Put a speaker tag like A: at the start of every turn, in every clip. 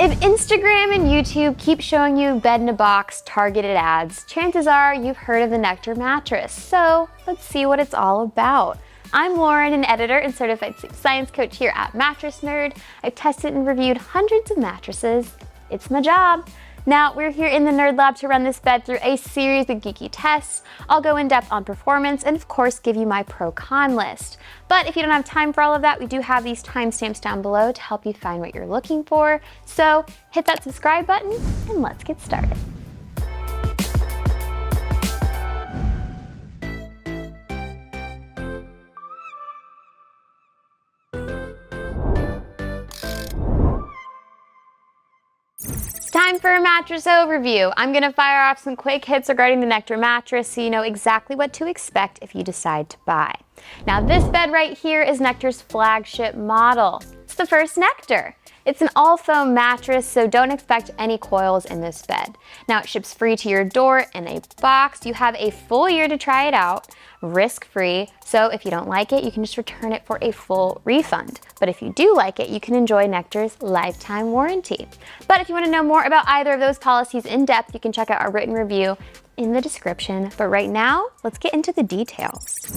A: If Instagram and YouTube keep showing you bed in a box targeted ads, chances are you've heard of the Nectar Mattress. So let's see what it's all about. I'm Lauren, an editor and certified sleep science coach here at Mattress Nerd. I've tested and reviewed hundreds of mattresses. It's my job. Now, we're here in the Nerd Lab to run this bed through a series of geeky tests. I'll go in depth on performance and of course give you my pro-con list. But if you don't have time for all of that, we do have these timestamps down below to help you find what you're looking for. So hit that subscribe button and let's get started. Time for a mattress overview. I'm gonna fire off some quick hits regarding the Nectar Mattress so you know exactly what to expect if you decide to buy. Now this bed right here is Nectar's flagship model. It's the first Nectar. It's an all-foam mattress, so don't expect any coils in this bed. Now it ships free to your door in a box. You have a full year to try it out, risk-free. So if you don't like it, you can just return it for a full refund. But if you do like it, you can enjoy Nectar's lifetime warranty. But if you want to know more about either of those policies in depth, you can check out our written review in the description. But right now, let's get into the details.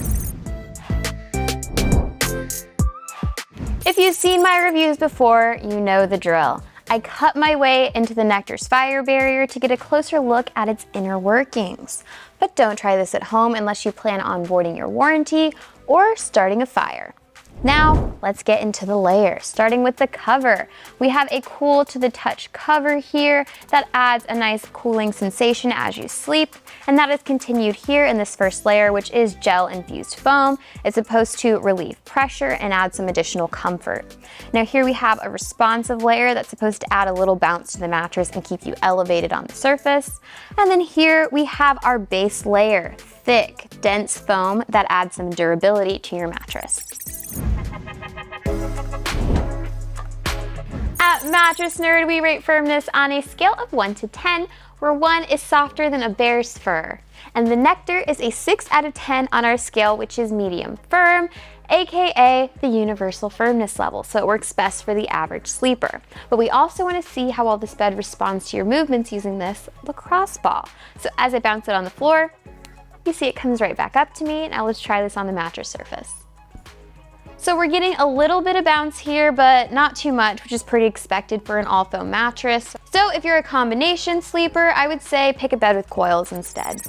A: If you've seen my reviews before, you know the drill. I cut my way into the Nectar's fire barrier to get a closer look at its inner workings. But don't try this at home unless you plan on voiding your warranty or starting a fire. Now, let's get into the layers, starting with the cover. We have a cool to the touch cover here that adds a nice cooling sensation as you sleep, and that is continued here in this first layer, which is gel infused foam. It's supposed to relieve pressure and add some additional comfort. Now here we have a responsive layer that's supposed to add a little bounce to the mattress and keep you elevated on the surface. And then here we have our base layer, thick, dense foam that adds some durability to your mattress. At Mattress Nerd, we rate firmness on a scale of 1 to 10, where 1 is softer than a bear's fur. And the Nectar is a 6 out of 10 on our scale, which is medium firm, aka the universal firmness level, so it works best for the average sleeper. But we also want to see how well this bed responds to your movements using this lacrosse ball. So as I bounce it on the floor, you see it comes right back up to me. Now let's try this on the mattress surface. So we're getting a little bit of bounce here, but not too much, which is pretty expected for an all-foam mattress. So if you're a combination sleeper, I would say pick a bed with coils instead.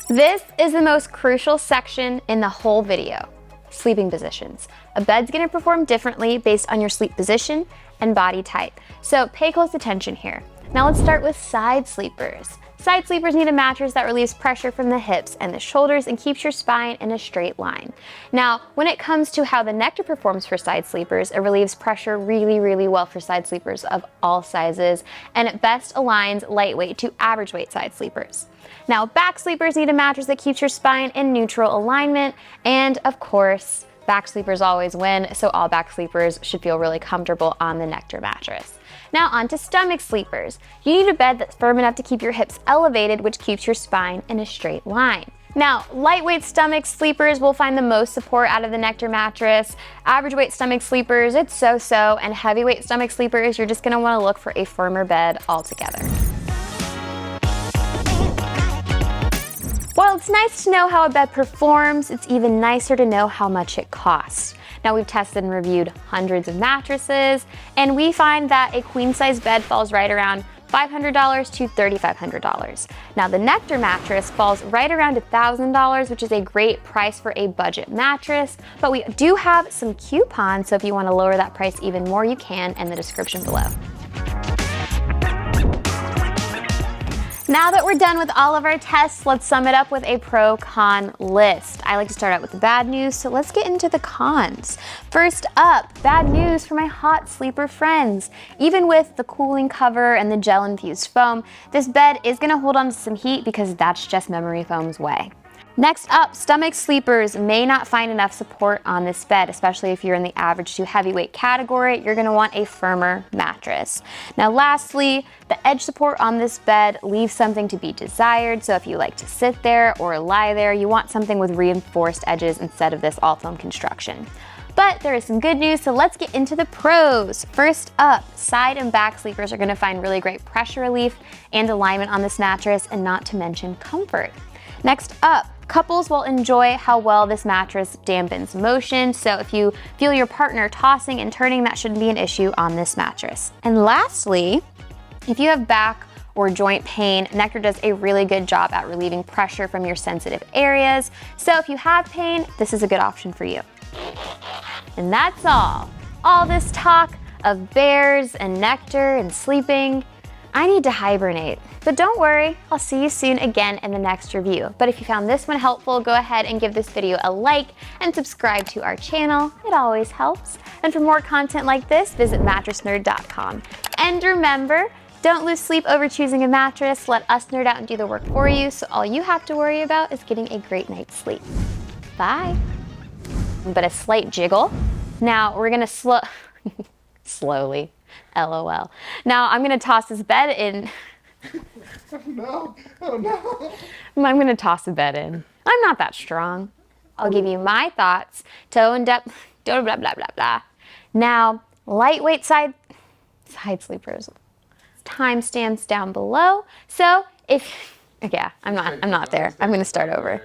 A: This is the most crucial section in the whole video, sleeping positions. A bed's gonna perform differently based on your sleep position and body type. So pay close attention here. Now let's start with side sleepers. Side sleepers need a mattress that relieves pressure from the hips and the shoulders and keeps your spine in a straight line. Now, when it comes to how the Nectar performs for side sleepers, it relieves pressure really well for side sleepers of all sizes, and it best aligns lightweight to average weight side sleepers. Now, back sleepers need a mattress that keeps your spine in neutral alignment, and of course, back sleepers always win, so all back sleepers should feel really comfortable on the Nectar mattress. Now on to stomach sleepers. You need a bed that's firm enough to keep your hips elevated, which keeps your spine in a straight line. Now, lightweight stomach sleepers will find the most support out of the Nectar mattress. Average weight stomach sleepers, it's so-so, and heavyweight stomach sleepers, you're just gonna wanna look for a firmer bed altogether. While it's nice to know how a bed performs, it's even nicer to know how much it costs. Now we've tested and reviewed hundreds of mattresses, and we find that a queen-size bed falls right around $500 to $3,500. Now the Nectar mattress falls right around $1,000, which is a great price for a budget mattress, but we do have some coupons, so if you want to lower that price even more, you can in the description below. Now that we're done with all of our tests, let's sum it up with a pro-con list. I like to start out with the bad news, so let's get into the cons. First up, bad news for my hot sleeper friends. Even with the cooling cover and the gel-infused foam, this bed is gonna hold on to some heat because that's just memory foam's way. Next up, stomach sleepers may not find enough support on this bed, especially if you're in the average to heavyweight category. You're gonna want a firmer mattress. Now lastly, the edge support on this bed leaves something to be desired. So if you like to sit there or lie there, you want something with reinforced edges instead of this all foam construction. But there is some good news, so let's get into the pros. First up, side and back sleepers are gonna find really great pressure relief and alignment on this mattress, and not to mention comfort. Next up, couples will enjoy how well this mattress dampens motion, so if you feel your partner tossing and turning, that shouldn't be an issue on this mattress. And lastly, if you have back or joint pain, Nectar does a really good job at relieving pressure from your sensitive areas. So if you have pain, this is a good option for you. And that's all. All this talk of bears and nectar and sleeping, I need to hibernate. But don't worry, I'll see you soon again in the next review. But if you found this one helpful, go ahead and give this video a like and subscribe to our channel. It always helps. And for more content like this, visit mattressnerd.com. And remember, don't lose sleep over choosing a mattress. Let us nerd out and do the work for you, so all you have to worry about is getting a great night's sleep. Bye. But a slight jiggle. Now we're gonna slowly, LOL. Now I'm gonna toss this bed in.
B: Oh no, oh no.
A: I'm gonna toss the bed in. I'm not that strong. I'll give you my thoughts, toe and depth, blah, blah, blah, blah, blah. Now, lightweight side sleepers. Timestamps down below. So if, yeah, I'm not there. I'm gonna start over.